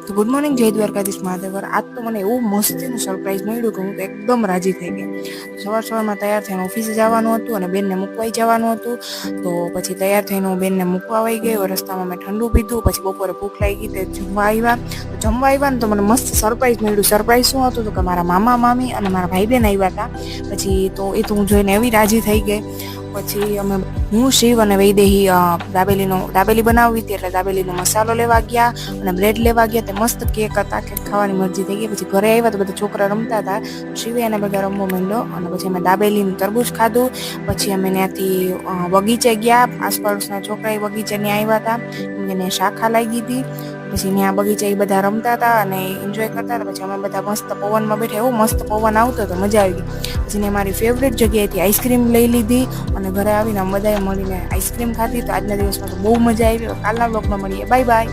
તો good morning, જય દ્વારકાધીશ મહાદેવર. આજ તો મને એવું મસ્તીનું સરપ્રાઈઝ મળ્યું કે હું તો એકદમ રાજી થઈ ગઈ. સવારમાં તૈયાર થઈને ઓફિસે જવાનું હતું અને બેનને મૂકવાઈ જવાનું હતું. તો પછી તૈયાર થઈને હું બેનને મૂકવા આવી ગઈ. રસ્તામાં મેં ઠંડુ પીધું. પછી બપોરે ભૂખ લાગી ગઈ તે જમવા આવ્યા ને તો મને મસ્ત સરપ્રાઈઝ મળ્યું. સરપ્રાઈઝ શું હતું તો કે મારા મામા મામી અને મારા ભાઈ બહેન આવ્યા હતા. પછી તો એ તો હું જોઈને એવી રાજી થઈ ગઈ. પછી હું શિવ અને વૈદેહી દાબેલી બનાવી હતી, એટલે દાબેલીનો મસાલો લેવા ગયા અને બ્રેડ લેવા ગયા. તે મસ્ત કેક હતા, કેક ખાવાની મરજી થઈ ગઈ. પછી ઘરે આવ્યા તો બધા છોકરા રમતા હતા. શિવે એને બધા રમવા માંડ્યો અને પછી અમે દાબેલીનું તરબૂચ ખાધું. પછી અમે ત્યાંથી બગીચે ગયા. આસપાસના છોકરા બગીચે ત્યાં આવ્યા હતા, એને શાખા લાગી હતી. પછી ત્યાં બગીચા એ બધા રમતા હતા અને એન્જોય કરતા હતા. પછી અમે બધા મસ્ત પવનમાં બેઠા, એવો મસ્ત પવન આવતો હતો, મજા આવી ગઈ. પછી મેં મારી ફેવરેટ જગ્યાએથી આઈસ્ક્રીમ લઈ લીધી અને ઘરે આવીને બધાએ મળીને આઈસ્ક્રીમ ખાધી. તો આજના દિવસમાં તો બહુ મજા આવી. કાલના બ્લોગમાં મળીએ. Bye bye.